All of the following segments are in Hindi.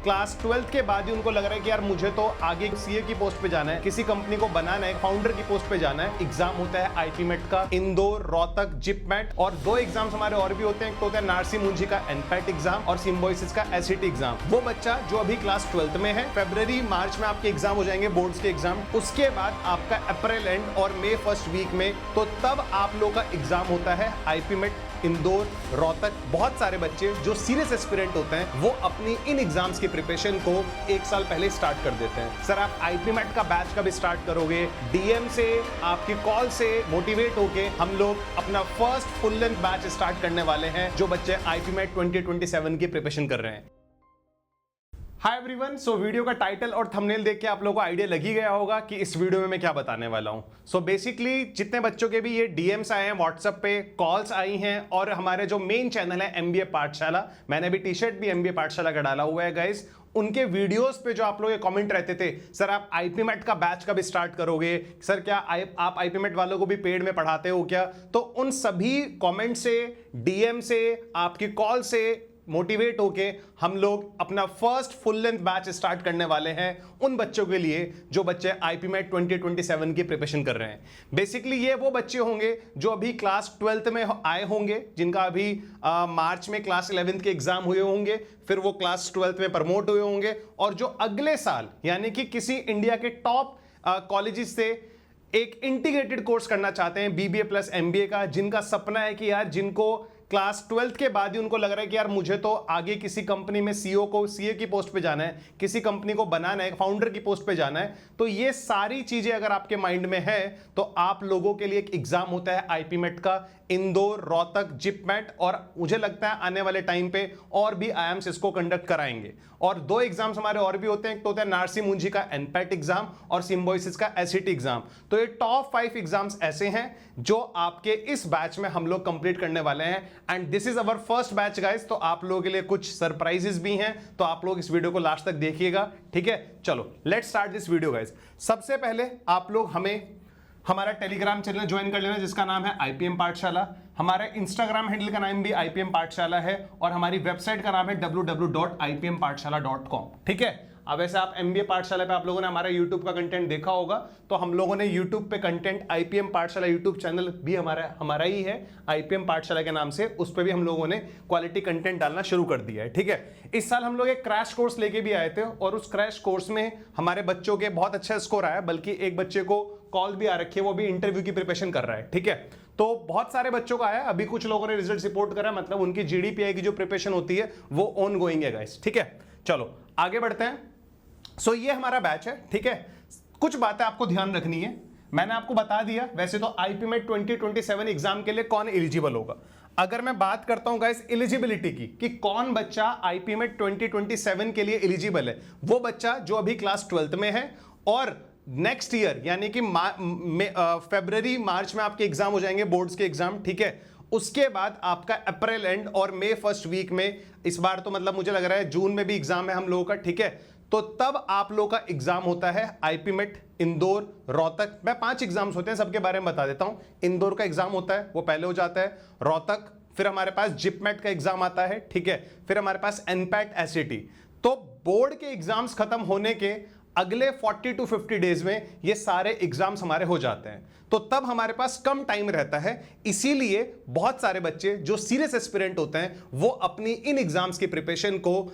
क्लास 12th के बाद ही उनको लग रहा है कि यार मुझे तो आगे सीए की पोस्ट पे जाना है, किसी कंपनी को बनाना है, फाउंडर की पोस्ट पे जाना है। एग्जाम होता है आईपीमेट का, इंदौर, रोहतक, जिपमेट, और 2 एग्जाम्स हमारे और भी होते हैं। एक तो होता है नारसी मुंजी का एनपैट एग्जाम और सिम्बोसिस का एसईटी एग्जाम। वो बच्चा जो अभी क्लास 12th में है, फरवरी मार्च में आपके एग्जाम हो जाएंगे बोर्ड्स के एग्जाम। उसके बाद आपका अप्रैल एंड और मई फर्स्ट वीक में, तो तब आप लोग का एग्जाम होता है आईपीमेट इंदौर, रोहतक। बहुत सारे बच्चे जो सीरियस एस्पिरेंट होते हैं वो अपनी इन एग्जाम्स की प्रिपरेशन को 1 साल पहले स्टार्ट कर देते हैं। सर आप आईपीमेट का बैच कब स्टार्ट करोगे? डीएम से, आपकी कॉल से मोटिवेट होके हम लोग अपना first full length batch start करने वाले हैं, जो बच्चे आईपीमेट 2027 की प्रिपरेशन कर रहे हैं। हाय एवरीवन, सो वीडियो का टाइटल और थंबनेल देख के आप लोगों को आइडिया लगी गया होगा कि इस वीडियो में मैं क्या बताने वाला हूं। सो बेसिकली जितने बच्चों के भी ये डीएम्स आए हैं, व्हाट्सएप पे कॉल्स आई हैं, और हमारे जो मेन चैनल है एमबीए पाठशाला, मैंने भी टी शर्ट भी एमबीए पाठशाला का डाला हुआ है गाइस, उनके वीडियोस पे जो आप लोग कमेंट रहते थे, सर आप आईपीमेट का बैच कब स्टार्ट करोगे, सर क्या आप आईपीमेट वालों को भी पेड में पढ़ाते हो क्या? तो उन सभी कमेंट से, डीएम से, आपकी कॉल से मोटिवेट होके हम लोग अपना first full length batch start करने वाले हैं उन बच्चों के लिए जो बच्चे आईपीमेट 2027 की प्रिपरेशन कर रहे हैं। बेसिकली ये वो बच्चे होंगे जो अभी क्लास 12th में आए होंगे, जिनका अभी मार्च में क्लास 11th के एग्जाम हुए होंगे, फिर वो क्लास 12th में प्रमोट हुए होंगे, और जो अगले साल यानी कि किसी इंडिया के टॉप कॉलेजेस से एक इंटीग्रेटेड कोर्स करना चाहते हैं बीबीए प्लस एमबीए का, जिनका सपना है कि यार जिनको क्लास 12th के बाद ही उनको लग रहा है कि यार मुझे तो आगे किसी कंपनी में सीए की पोस्ट पे जाना है, किसी कंपनी को बनाना है, फाउंडर की पोस्ट पे जाना है। तो ये सारी चीजें अगर आपके माइंड में है तो आप लोगों के लिए एक एग्जाम होता है आईपीमेट का, इंदौर, रोहतक, जिपमेट, और मुझे लगता है आने वाले टाइम पे और भी आईएम्स इसको कंडक्ट कराएंगे। और 2 एग्जाम्स हमारे और भी होते हैं, एक तो होता है नारसी मुंजी का एनपैट एग्जाम और सिम्बोसिस का एसईटी एग्जाम। तो ये टॉप 5 एग्जाम्स ऐसे हैं जो आपके इस बैच में हम लोग कंप्लीट करने वाले हैं, and this is our first batch guys. तो आप लोगों के लिए कुछ सरप्राइजेस भी हैं, तो आप लोग इस वीडियो को लास्ट तक देखिएगा, ठीक है? चलो let's start this video guys. सबसे पहले आप लोग हमारा टेलीग्राम चैनल ज्वाइन कर लेना, जिसका नाम है आईपीएम पाठशाला। हमारा इंस्टाग्राम हैंडल का नाम भी आईपीएम पाठशाला है, और हमारी वेबसाइट का नाम है www.ipmpathshala.com, ठीक है? अब वैसे आप एमबीए पाठशाला पे आप लोगों ने हमारा यूट्यूब का कंटेंट देखा होगा, तो हम लोगों ने यूट्यूब पे कंटेंट आईपीएम पाठशाला यूट्यूब चैनल भी हमारा ही है, आईपीएम पाठशाला के नाम से, उस पर भी हम लोगों ने क्वालिटी कंटेंट डालना शुरू कर दिया है, ठीक है? इस साल हम लोग एक क्रैश कोर्स लेके भी आए थे, और उस क्रैश कोर्स में हमारे बच्चों के बहुत अच्छा स्कोर आया, बल्कि एक बच्चे को कॉल भी आ रखी है, वो भी इंटरव्यू की प्रिपरेशन कर रहा है, ठीक है? तो बहुत सारे बच्चों का आया, अभी कुछ लोगों ने रिजल्ट रिपोर्ट करा, मतलब उनकी जीडीपीआई की जो प्रिपरेशन होती है वो ऑन गोइंग है गाइस, ठीक है? चलो आगे बढ़ते हैं। सो ये हमारा बैच है, ठीक है? कुछ बातें आपको ध्यान रखनी है, मैंने आपको बता दिया। वैसे तो आईपीमेट 2027 एग्जाम के लिए कौन एलिजिबल होगा, अगर मैं बात करता हूं गाइस एलिजिबिलिटी की कि कौन बच्चा आईपीमेट 2027 के लिए एलिजिबल है, वो बच्चा जो अभी क्लास 12th में है, और नेक्स्ट ईयर यानी कि फरवरी मार्च में आपके एग्जाम हो जाएंगे बोर्ड्स के एग्जाम, ठीक है? उसके बाद आपका अप्रैल एंड और मई फर्स्ट वीक में, इस बार तो मतलब मुझे लग रहा है जून में भी एग्जाम है हम लोगों का, ठीक है? तो तब आप लोगों का एग्जाम होता है आईपीमेट इंदौर, रोहतक। मैं 5 एग्जाम्स होते हैं, सबके बारे में बता देता हूं। इंदौर का एग्जाम होता है, वो पहले हो जाता है, रोहतक, फिर हमारे पास जिपमेट का एग्जाम आता है, ठीक है? फिर हमारे पास एनपैट, एसईटी। तो बोर्ड के एग्जाम्स खत्म होने के अगले 40 to 50 डेज में ये सारे एग्जाम्स हमारे हो जाते हैं, तो तब हमारे पास कम टाइम रहता है। इसीलिए बहुत सारे बच्चे जो सीरियस एस्पिरेंट होते हैं वो अपनी इन एग्जाम्स की प्रिपरेशन को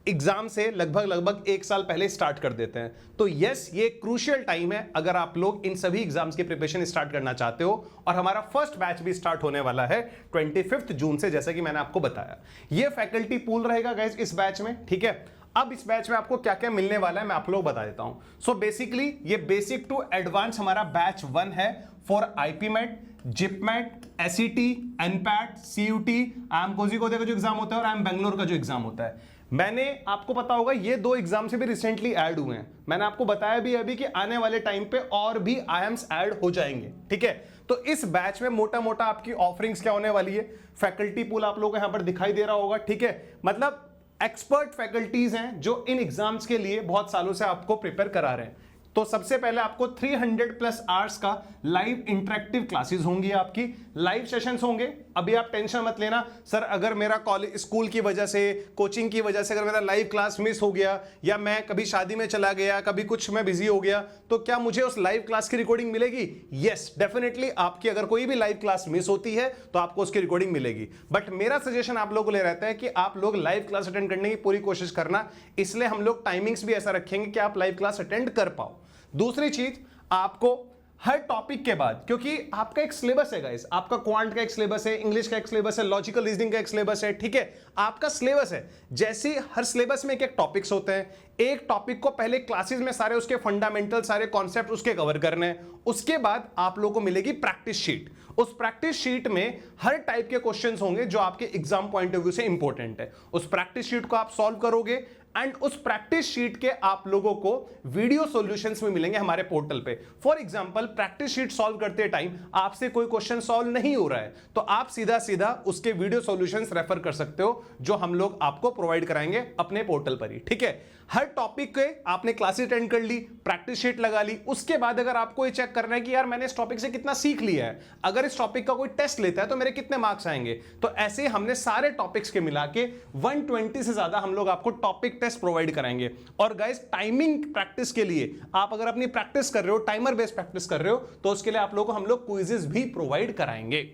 एग्जाम से लगभग 1 साल पहले स्टार्ट कर देते हैं। तो यस, ये क्रूशियल टाइम है अगर आप लोग इन सभी एग्जाम्स की प्रिपरेशन स्टार्ट करना चाहते हो, और हमारा फर्स्ट बैच भी स्टार्ट होने वाला है 25 जून से, जैसा कि मैंने आपको बताया। ये फैकल्टी पूल रहेगा गाइस इस बैच में, ठीक है? अब इस बैच में आपको क्या क्या मिलने वाला है मैं आप लोग बता देता हूं। सो बेसिकली ये बेसिक टू एडवांस हमारा बैच 1 है for IPMAT, JIPMAT, SET, NPAT, CUET, IIM Kozhikode का जो एग्जाम होता है और आईएम बेंगलोर का जो एग्जाम होता है। मैंने आपको पता होगा ये 2 एग्जाम से भी रिसेंटली ऐड हुए हैं, मैंने आपको बताया भी अभी कि आने वाले टाइम पे और भी आईएम्स ऐड हो जाएंगे, ठीक है? तो इस बैच में मोटा मोटा आपकी ऑफरिंग्स क्या होने वाली है, फैकल्टी पूल आप लोगों को यहां पर दिखाई दे रहा होगा, ठीक है? मतलब एक्सपर्ट फैकल्टीज हैं जो इन एग्जाम्स के लिए बहुत सालों से आपको प्रिपेयर करा रहे हैं, तो सबसे पहले आपको 300 प्लस आवर्स का लाइव इंटरेक्टिव क्लासेस होंगी, आपकी लाइव सेशंस होंगे। अभी आप टेंशन मत लेना सर, अगर मेरा कॉलेज स्कूल की वजह से, कोचिंग की वजह से अगर मेरा लाइव क्लास मिस हो गया, या मैं कभी शादी में चला गया, कभी कुछ मैं बिजी हो गया, तो क्या मुझे उस लाइव क्लास की रिकॉर्डिंग मिलेगी? यस, डेफिनेटली आपकी अगर कोई भी लाइव क्लास मिस होती है तो आपको उसकी रिकॉर्डिंग मिलेगी। बट मेरा सजेशन आप लोगों को ले रहता है कि आप लोग लाइव क्लास अटेंड करने की पूरी कोशिश करना, इसलिए हम लोग टाइमिंग्स भी ऐसा रखेंगे कि आप लाइव क्लास अटेंड कर पाओ। दूसरी चीज, आपको हर टॉपिक के बाद, क्योंकि आपका एक सिलेबस है गाइस, आपका क्वांट का एक सिलेबस है, इंग्लिश का एक सिलेबस है, लॉजिकल रीजनिंग का एक सिलेबस है, ठीक है, आपका सिलेबस है। जैसे हर सिलेबस में एक टॉपिक्स होते हैं, एक टॉपिक को पहले क्लासेस में सारे उसके फंडामेंटल, सारे कॉन्सेप्ट उसके कवर करने हैं। उसके बाद आप लोगों को मिलेगी प्रैक्टिस शीट। उस प्रैक्टिस शीट में हर टाइप के क्वेश्चंस होंगे जो आपके एग्जाम पॉइंट ऑफ व्यू से इंपॉर्टेंट है। उस प्रैक्टिस शीट को आप सॉल्व करोगे एंड उस प्रैक्टिस शीट के आप लोगों को वीडियो सॉल्यूशंस में मिलेंगे हमारे पोर्टल पे। For example, practice sheet solve करते टाइम आपसे कोई क्वेश्चन सॉल्व नहीं हो रहा है तो आप सीधा सीधा उसके वीडियो सॉल्यूशंस रेफर कर सकते हो, जो हम लोग आपको प्रोवाइड कराएंगे अपने पोर्टल पर ही, ठीक है। हर टॉपिक के आपने क्लासेस अटेंड कर ली, प्रैक्टिस शीट लगा ली, उसके बाद अगर आपको ये चेक करना है कि यार मैंने इस टॉपिक से कितना सीख लिया है, अगर इस टॉपिक का कोई टेस्ट लेता है तो मेरे कितने मार्क्स आएंगे, तो ऐसे हमने सारे टॉपिक्स के मिला के 120 से ज्यादा हम लोग आपको टॉपिक टेस्ट प्रोवाइड कराएंगे। और गाइस, टाइमिंग प्रैक्टिस के लिए आप अगर अपनी प्रैक्टिस कर रहे हो, टाइमर बेस्ड प्रैक्टिस कर रहे हो, तो उसके लिए आप लोगों को हम लोग क्विजेस भी प्रोवाइड कराएंगे।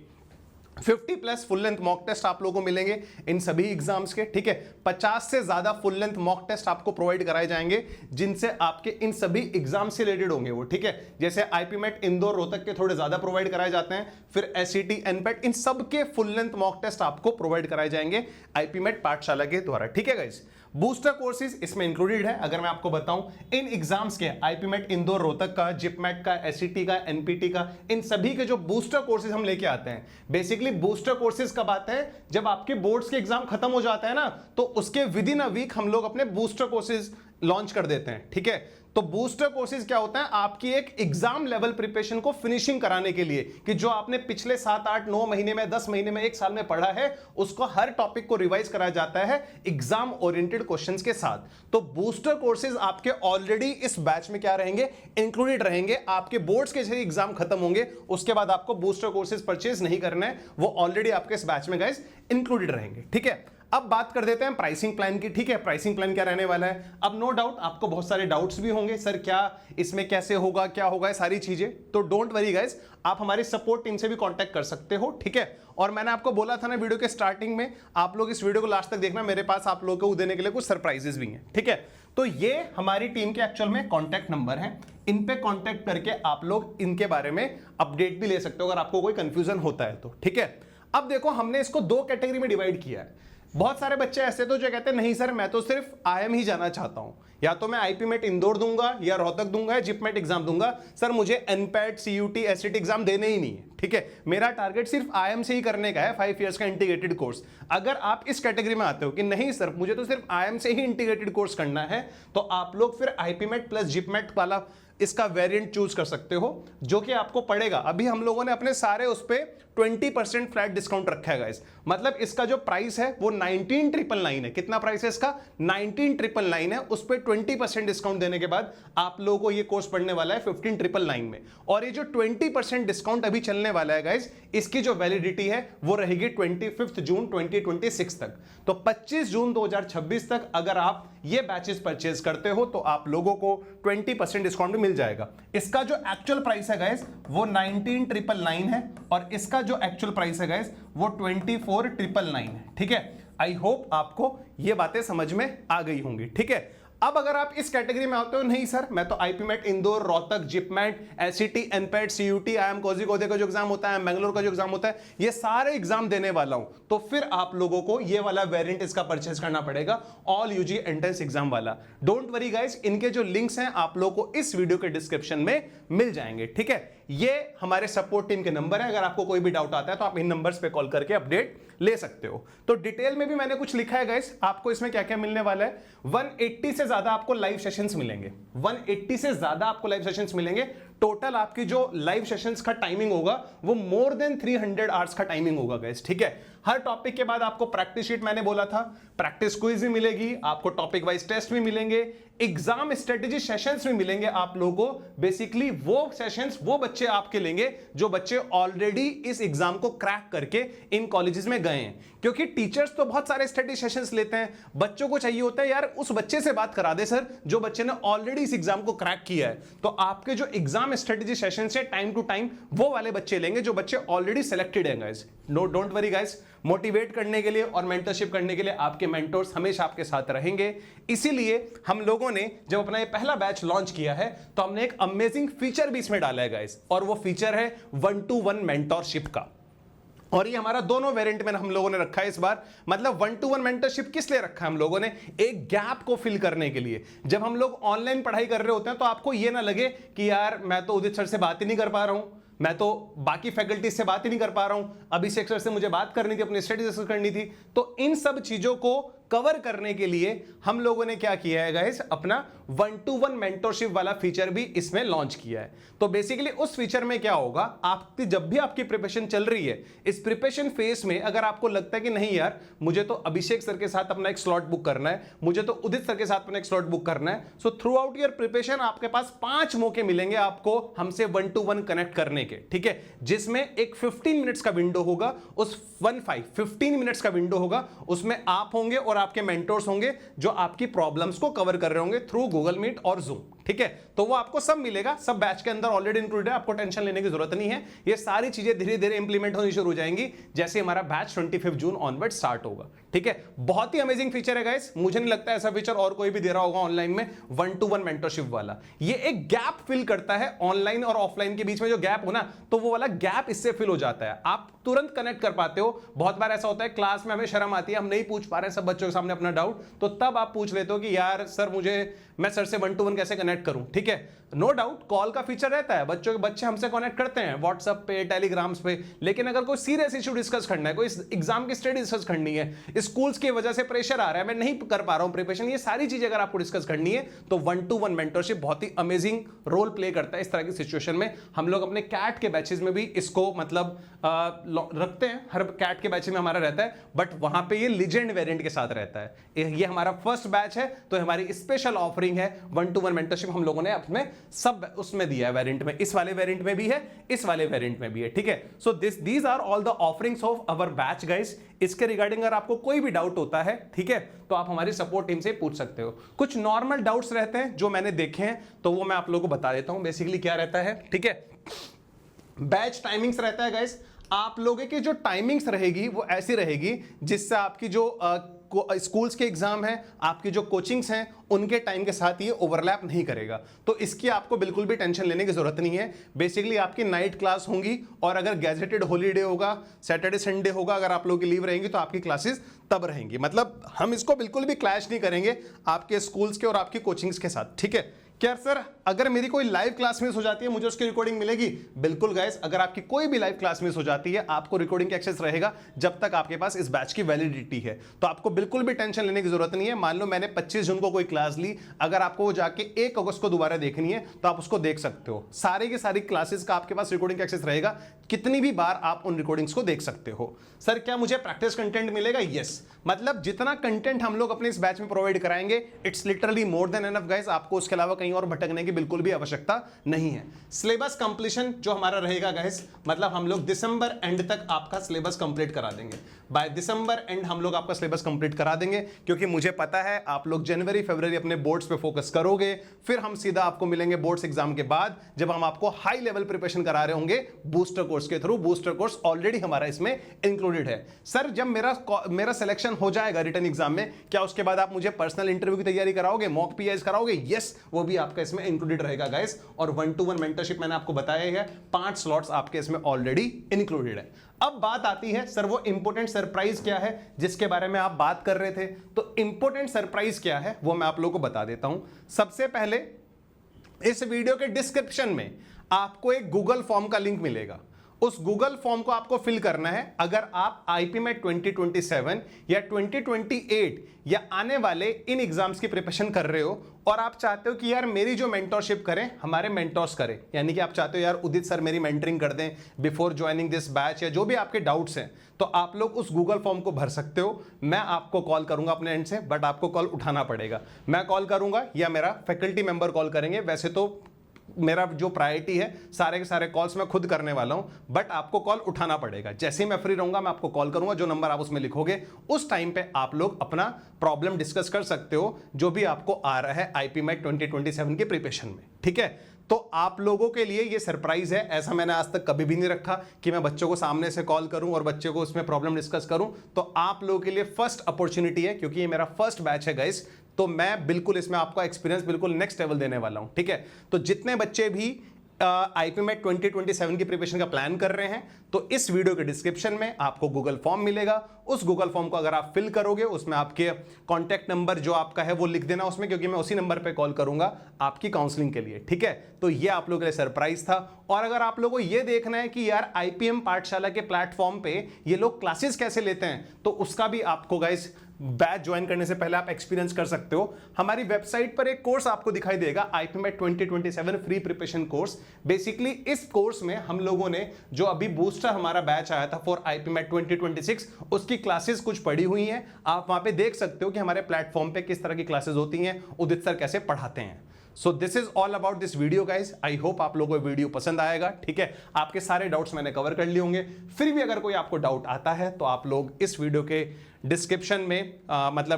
50 plus full length mock test आप लोगों को मिलेंगे इन सभी एग्जाम्स के, ठीक है। 50 से ज्यादा फुल लेंथ मॉक टेस्ट आपको प्रोवाइड कराए जाएंगे, जिनसे आपके इन सभी एग्जाम से रिलेटेड होंगे वो, ठीक है। जैसे आईपीमेट इंदौर रोहतक के थोड़े ज्यादा प्रोवाइड कराए जाते हैं, फिर एसईटी एनपेट, इन सब के फुल लेंथ मॉक टेस्ट आपको प्रोवाइड कराए जाएंगे आईपीमेट पाठशाला के द्वारा, ठीक है गाइस। बूस्टर कोर्सेज इसमें इंक्लूडेड है। अगर मैं आपको बताऊं, इन एग्जाम्स के आईपीमेट इंदौर रोहतक का, जिपमेट का, एसईटी का, एनपीटी का, इन सभी के जो बूस्टर कोर्सेज हम लेके आते हैं, बेसिकली बूस्टर कोर्सेज कब आते हैं? जब आपके बोर्ड्स के एग्जाम खत्म हो जाता है ना, तो उसके विद इन अ वीक हम लोग अपने बूस्टर कोर्सेज लॉन्च कर देते हैं, ठीक है। तो बूस्टर कोर्सेज क्या होता है? आपकी एक एग्जाम लेवल प्रिपरेशन को फिनिशिंग कराने के लिए, कि जो आपने पिछले 7, 8, 9 महीने में, 10 महीने में, 1 साल में पढ़ा है, उसको हर टॉपिक को रिवाइज कराया जाता है एग्जाम ओरिएंटेड क्वेश्चंस के साथ। तो बूस्टर कोर्सेज आपके ऑलरेडी इस बैच में क्या रहेंगे? इंक्लूडेड रहेंगे। आपके बोर्ड्स के जैसे एग्जाम खत्म होंगे, उसके बाद आपको बूस्टर कोर्सेज परचेज नहीं करना है, वो ऑलरेडी आपके इस बैच में गाइस इंक्लूडेड रहेंगे, ठीक है। अब बात कर देते हैं प्राइसिंग प्लान की, ठीक है। प्राइसिंग प्लान क्या रहने वाला है? अब नो डाउट आपको बहुत सारे डाउट्स भी होंगे, सर क्या इसमें कैसे होगा, क्या होगा, सारी चीजें। तो डोंट वरी गाइस, आप हमारी सपोर्ट टीम से भी कांटेक्ट कर सकते हो, ठीक है। और मैंने आपको बोला था ना वीडियो के स्टार्टिंग में, आप लोग इस वीडियो को लास्ट तक देखना, मेरे पास आप लोगों को देने के लिए कुछ सरप्राइजेस भी हैं, ठीक है। तो ये हमारी टीम के एक्चुअल में कांटेक्ट नंबर हैं, इन पे कांटेक्ट करके आप लोग इनके बारे में अपडेट भी ले सकते हो अगर आपको कोई कंफ्यूजन होता है तो, ठीक है। अब देखो, हमने इसको 2 कैटेगरी में डिवाइड किया है। बहुत सारे बच्चे ऐसे तो जो कहते हैं नहीं सर, मैं तो सिर्फ आईएम ही जाना चाहता हूं, या तो मैं आईपीमेट इंदौर दूंगा, या रोहतक दूंगा, या जिपमेट एग्जाम दूंगा, सर मुझे एनपेट, सीयूटी, एसईटी एग्जाम देने ही नहीं है, ठीक है। मेरा टारगेट सिर्फ आईएम से ही करने का है, 5 इयर्स का इंटीग्रेटेड कोर्स। अगर आप इस कैटेगरी में आते हो कि नहीं सर मुझे तो सिर्फ आईएम से ही इंटीग्रेटेड कोर्स करना है, तो आप लोग फिर आईपीमेट प्लस जिपमेट वाला इसका वेरिएंट चूज कर सकते हो, जो कि आपको पड़ेगा। अभी हम लोगों ने अपने सारे उस पे 20% फ्लैट डिस्काउंट रखा है गाइस। मतलब इसका जो प्राइस है वो 19,999 है। कितना प्राइस है इसका? 19,999 है। उस पे 20% डिस्काउंट देने के बाद आप लोगों को ये कोर्स पढ़ने वाला है 15,999 में। और ये जो 20% डिस्काउंट अभी चलने वाला है गाइस, इसकी जो वैलिडिटी है वो रहेगी 25 जून 2026 तक। तो 25 जून 2026 तक अगर आप ये बैचेस परचेज करते हो तो आप लोगों को 20% डिस्काउंट मिल जाएगा। इसका जो एक्चुअल प्राइस है गाइस वो 19,999 है, और इसका जो एक्चुअल प्राइस है गाइस वो 24,999 है, ठीक है। आई होप आपको ये बातें समझ में आ गई होंगी, ठीक है। अब अगर आप इस कैटेगरी में आते हो, नहीं सर मैं तो IPMAT Indore, Rohtak, JIPMAT, SET, NPAT, CUET, IIM Kozhikode का जो एग्जाम होता है, बेंगलोर का जो एग्जाम होता है, ये सारे एग्जाम देने वाला हूं, तो फिर आप लोगों को ये वाला वेरिएंट इसका परचेज करना पड़ेगा, ऑल यूजी एंट्रेंस एग्जाम वाला। डोंट वरी गाइस, इनके जो लिंक्स हैं आप लोगों को इस वीडियो के डिस्क्रिप्शन में मिल जाएंगे, ठीक है। ये हमारे सपोर्ट टीम के नंबर है, अगर आपको कोई भी डाउट आता है तो आप इन नंबर्स पे कॉल करके अपडेट ले सकते हो। तो डिटेल में भी मैंने कुछ लिखा है गाइस, आपको इसमें क्या क्या मिलने वाला है। 180 से ज्यादा आपको लाइव सेशंस मिलेंगे, 180 से ज्यादा आपको लाइव सेशंस मिलेंगे। टोटल आपकी जो लाइव सेशंस का टाइमिंग होगा वो मोर देन 300 आवर्स का टाइमिंग होगा गाइस, ठीक है। हर टॉपिक के बाद आपको प्रैक्टिस शीट, मैंने बोला था, प्रैक्टिस क्विज भी मिलेगी, आपको टॉपिक वाइज टेस्ट भी मिलेंगे, एग्जाम स्ट्रेटेजी सेशंस भी मिलेंगे आप लोगों को। बेसिकली वो सेशंस वो बच्चे आपके लेंगे जो बच्चे ऑलरेडी इस एग्जाम को क्रैक करके इन कॉलेजेस में गए हैं, क्योंकि टीचर्स तो बहुत सारे स्टडी सेशंस लेते हैं, बच्चों को चाहिए होता है यार उस बच्चे से बात करा दे सर जो बच्चे ने ऑलरेडी इस एग्जाम को क्रैक किया है। तो आपके जो एग्जाम स्ट्रेटेजी सेशन से टाइम टू टाइम वो वाले बच्चे लेंगे जो बच्चे ऑलरेडी सेलेक्टेड हैं guys. No don't worry guys, motivate करने के लिए और मेंटरशिप करने के लिए आपके मेंटर्स हमेशा आपके साथ रहेंगे। इसीलिए हम लोगों ने जब अपना ये पहला बैच लॉन्च किया है तो हमने एक अमेजिंग फीचर भी इसमें डाला है गाइस, और वो फीचर है 1-to-1 मेंटरशिप का। और ये हमारा दोनों वेरिएंट में हम लोगों ने रखा है इस बार। मतलब 1-to-1 मेंटरशिप किस लिए रखा है हम लोगों ने? एक गैप को फिल करने के लिए। जब हम लोग ऑनलाइन पढ़ाई कर रहे होते हैं तो आपको ये ना लगे कि यार मैं तो उदित सर से बात ही नहीं कर पा रहा हूं, मैं तो बाकी फैकल्टी से बात ही नहीं कर पा रहा हूं, अभिषेक सर से मुझे बात करनी थी, अपनी स्टडी डिस्कस करनी थी। तो इन सब चीजों को कवर करने के लिए हम लोगों ने क्या किया है गाइस, अपना 1-to-1 मेंटरशिप वाला फीचर भी इसमें लॉन्च किया है। तो बेसिकली उस फीचर में क्या होगा, आपकी जब भी आपकी प्रिपरेशन चल रही है, इस प्रिपरेशन फेज में अगर आपको लगता है कि नहीं यार मुझे तो अभिषेक सर के साथ अपना एक स्लॉट बुक करना है, मुझे तो उदित सर के साथ अपना एक स्लॉट बुक करना है, so through out your preparation आपके पास 5 मौके मिलेंगे आपको हमसे 1-to-1 कनेक्ट करने के, ठीक है, जिसमें एक 15 मिनट्स का विंडो होगा, उस 15 मिनट्स का विंडो होगा, उसमें आप होंगे और आपके मेंटर्स होंगे जो आपकी प्रॉब्लम्स को कवर कर रहे होंगे थ्रू गूगल मीट और जूम, ठीक है। तो वो आपको सब मिलेगा, सब बैच के अंदर ऑलरेडी इंक्लूडेड है, आपको टेंशन लेने की जरूरत नहीं है। ये सारी चीजें धीरे धीरे इंप्लीमेंट होनी शुरू हो जाएंगी जैसे हमारा बैच 25 जून ऑनवर्ड स्टार्ट होगा, ठीक है। बहुत ही अमेजिंग फीचर है गाइस, मुझे नहीं लगता ऐसा फीचर और कोई भी दे रहा होगा ऑनलाइन में, 1-to-1 मेंटरशिप वाला। ये एक गैप फिल करता है ऑनलाइन और ऑफलाइन के बीच में जो गैप हो ना, तो वो वाला गैप इससे फिल हो जाता है, आप तुरंत कनेक्ट कर पाते हो। बहुत बार ऐसा होता है क्लास में हमें शर्म आती है, हम नहीं पूछ पा रहे हैं सब बच्चों के सामने अपना डाउट, तो तब आप पूछ लेते हो कि यार सर मैं सर से 1-to-1 कैसे कनेक्ट करूं, ठीक है। नो डाउट कॉल का फीचर रहता है, बच्चे हमसे कनेक्ट करते हैं व्हाट्सएप पे, टेलीग्राम्स पे, लेकिन अगर कोई सीरियस इशू डिस्कस करना है, कोई एग्जाम की स्टडी डिस्कस करनी है, स्कूल्स की वजह से प्रेशर आ रहा है, मैं नहीं कर पा रहा हूं प्रिपरेशन, ये सारी चीजें अगर आपको डिस्कस करनी है तो 1-to-1 मेंटरशिप बहुत ही अमेजिंग रोल प्ले करता है इस तरह की सिचुएशन में। हम लोग अपने कैट के बैचेस में भी इसको मतलब रखते हैं, हर कैट के बैच में हमारा रहता है, बट वहां पे ये लीजेंड वेरिएंट के साथ रहता है। ये हमारा फर्स्ट बैच है तो हमारी स्पेशल ऑफरिंग है 1-to-1 मेंटरशिप, हम लोगों ने अपने सब उसमें दिया है वेरिएंट में, इस वाले वेरिएंट में भी है, इस वाले वेरिएंट में भी है, ठीक है। So these are all the offerings of our batch guys. इसके रिगार्डिंग अगर आपको कोई भी डाउट होता है, ठीक है, तो आप हमारी सपोर्ट टीम से पूछ सकते हो। कुछ नॉर्मल डाउट्स रहते हैं जो मैंने देखे हैं तो वो मैं आप लोगों को बता देता हूं। बेसिकली क्या रहता है, ठीक है, बैच टाइमिंग्स रहता है गाइस। आप लोगों की जो टाइमिंग्स रहेगी वो ऐसी रहेगी जिससे आपकी जो स्कूल्स के एग्जाम हैं, आपकी जो कोचिंग्स हैं, उनके टाइम के साथ ये ओवरलैप नहीं करेगा, तो इसकी आपको बिल्कुल भी टेंशन लेने की जरूरत नहीं है। बेसिकली आपकी नाइट क्लास होंगी और अगर गैजेटेड हॉलीडे होगा, सैटरडे संडे होगा, अगर आप लोगों की लीव रहेंगी तो आपकी क्लासेस तब रहेंगी। मतलब हम इसको बिल्कुल भी क्लैश नहीं करेंगे आपके स्कूल्स के और आपकी कोचिंग्स के साथ, ठीक है। क्या सर अगर मेरी कोई लाइव क्लास मिस हो जाती है मुझे उसकी रिकॉर्डिंग मिलेगी? बिल्कुल गाइस, अगर आपकी कोई भी लाइव क्लास मिस हो जाती है आपको रिकॉर्डिंग का एक्सेस रहेगा जब तक आपके पास इस बैच की वैलिडिटी है, तो आपको बिल्कुल भी टेंशन लेने की जरूरत नहीं है। मान लो मैंने 25 जून को कोई क्लास ली, अगर आपको वो जाके 1 अगस्त को दोबारा देखनी है तो आप उसको देख सकते हो, सारी की सारी क्लासेस का आपके पास रिकॉर्डिंग का एक्सेस रहेगा, कितनी भी बार आप उन रिकॉर्डिंग्स को देख सकते हो। सर क्या मुझे प्रैक्टिस कंटेंट मिलेगा? यस, मतलब जितना कंटेंट हम लोग अपने इस बैच में प्रोवाइड कराएंगे it's literally more than enough guys, आपको उसके अलावा कहीं और भटकने की बिल्कुल भी आवश्यकता नहीं है। सिलेबस कंप्लीशन जो हमारा रहेगा गाइस, मतलब हम लोग दिसंबर एंड तक आपका सिलेबस कंप्लीट करा देंगे। बाय दिसंबर एंड हम लोग आपका सिलेबस कंप्लीट करा देंगे, क्योंकि मुझे पता है आप लोग जनवरी फरवरी अपने बोर्ड्स पे फोकस करोगे, फिर हम सीधा आपको मिलेंगे बोर्ड्स एग्जाम के बाद जब हम आपको हाई लेवल प्रिपरेशन करा रहे होंगे बूस्टर कोर्स के थ्रू। बूस्टर कोर्स ऑलरेडी हमारा इसमें इंक्लूडेड है। सर जब मेरा सिलेक्शन हो जाएगा रिटन एग्जाम में, क्या उसके बाद आप मुझे पर्सनल इंटरव्यू की तैयारी कराओगे, मॉक पीआईज कराओगे? यस, वो भी आपका इसमें इंक्लूडेड रहेगा गाइस। और 1-to-1 मेंटरशिप मैंने आपको बताया है, 5 स्लॉट्स आपके इसमें ऑलरेडी इंक्लूडेड है। अब बात आती है सर वो इंपॉर्टेंट सरप्राइज क्या है जिसके बारे में आप बात कर रहे थे, तो इंपॉर्टेंट सरप्राइज क्या है वो मैं आप लोगों को बता देता हूं। सबसे पहले इस वीडियो के डिस्क्रिप्शन में आपको एक गूगल फॉर्म का लिंक मिलेगा। उस गूगल फॉर्म को आपको फिल करना है। अगर आप आईपीमेट 2027 या 2028 या आने वाले इन एग्जाम्स की प्रिपरेशन कर रहे हो और आप चाहते हो कि यार मेरी जो मेंटरशिप करें, हमारे मेंटर्स करें, यानी कि आप चाहते हो यार उदित सर मेरी मेंटरिंग कर दें बिफोर ज्वाइनिंग दिस बैच, या जो भी आपके डाउट्स हैं, तो आप लोग उस गूगल फॉर्म को भर सकते हो। मैं आपको कॉल करूंगा अपने एंड से, बट आपको कॉल उठाना पड़ेगा। मैं कॉल करूंगा या मेरा फैकल्टी मेंबर कॉल करेंगे। वैसे तो मेरा जो प्रायोरिटी है सारे के सारे कॉल्स मैं खुद करने वाला हूं, बट आपको कॉल उठाना पड़ेगा। जैसे ही मैं फ्री रहूंगा मैं आपको कॉल करूंगा। जो नंबर आप उसमें लिखोगे उस टाइम पे आप लोग अपना प्रॉब्लम डिस्कस कर सकते हो, जो भी आपको आ रहा है आईपीमेट 2027 के प्रिपरेशन में। ठीक है, तो आप लोगों के लिए ये सरप्राइज है। ऐसा मैंने आज तक कभी भी नहीं रखा कि मैं बच्चों को सामने से कॉल करूं और बच्चों को उसमें प्रॉब्लम डिस्कस करूं। तो आप लोगों के लिए फर्स्ट अपॉर्चुनिटी है, क्योंकि ये मेरा फर्स्ट बैच है गाइस, तो मैं बिल्कुल इसमें आपका एक्सपीरियंस बिल्कुल नेक्स्ट लेवल देने वाला हूं। ठीक है, तो जितने बच्चे भी आईपीमेट 2027 की प्रिपरेशन का प्लान कर रहे हैं, तो इस वीडियो के डिस्क्रिप्शन में आपको गूगल फॉर्म मिलेगा। उस गूगल फॉर्म को अगर आप फिल करोगे, उसमें आपके कॉन्टैक्ट नंबर जो आपका है वो लिख देना उसमें, क्योंकि मैं उसी नंबर पे कॉल करूंगा आपकी काउंसलिंग के लिए। ठीक है, तो ये आप लोगों के लिए सरप्राइज था। और अगर आप लोगों को ये देखना है कि यार आईपीएम पाठशाला के प्लेटफॉर्म पे ये लोग क्लासेस कैसे लेते हैं, तो उसका भी आपको गाइस बैच ज्वाइन करने से पहले आप एक्सपीरियंस कर सकते हो। हमारी वेबसाइट पर एक कोर्स आपको दिखाई देगा, आईपीमेट 2027 फ्री प्रिपरेशन कोर्स। बेसिकली इस कोर्स में हम लोगों ने जो अभी बूस्टर हमारा बैच आया था फॉर आईपीमेट 2026, उसकी क्लासेस कुछ पढ़ी हुई हैं। आप वहां पे देख सकते हो कि हमारे प्लेटफॉर्म पे किस तरह की क्लासेस होती हैं, उदित सर कैसे पढ़ाते हैं। So this is all about this video guys. I hope आप लोगों को वीडियो पसंद आएगा। ठीक है, आपके सारे डाउट्स मैंने कवर कर लिए होंगे। फिर भी अगर कोई आपको डाउट आता है तो आप लोग इस वीडियो के डिस्क्रिप्शन में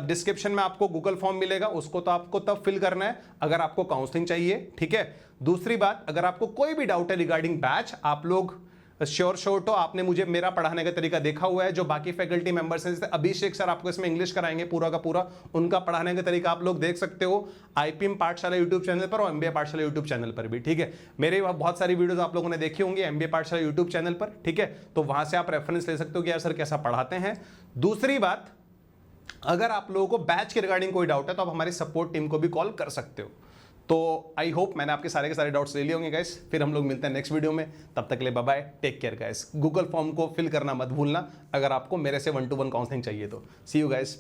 डिस्क्रिप्शन में आपको गूगल फॉर्म मिलेगा, उसको तो आपको तब फिल करना है अगर आपको काउंसलिंग चाहिए। ठीक है, दूसरी बात, अगर आपको कोई भी डाउट है रिगार्डिंग बैच, आप लोग श्योर तो आपने मुझे मेरा पढ़ाने का तरीका देखा हुआ है। जो बाकी फैकल्टी मेंबर्स हैं, जैसे अभिषेक सर आपको इसमें इंग्लिश कराएंगे पूरा का पूरा, उनका पढ़ाने का तरीका आप लोग देख सकते हो आईपीएम पाठशाला यूट्यूब चैनल पर और एमबीए पाठशाला यूट्यूब चैनल पर भी। ठीक है, मेरे बहुत सारी वीडियोस आप लोगों ने देखी होंगी एमबीए पाठशाला यूट्यूब चैनल पर। ठीक है, तो वहां से आप रेफरेंस ले सकते हो कि यार सर कैसा पढ़ाते हैं। दूसरी बात, अगर आप लोगों को बैच के रिगार्डिंग कोई डाउट है तो आप हमारी सपोर्ट टीम को भी कॉल कर सकते हो। तो आई होप मैंने आपके सारे के सारे डाउट्स ले लिए होंगे गाइस। फिर हम लोग मिलते हैं नेक्स्ट वीडियो में, तब तक के लिए bye bye, take care guys. Google form को फिल करना मत भूलना अगर आपको मेरे से 1-to-1 काउंसलिंग चाहिए तो। सी यू गाइस।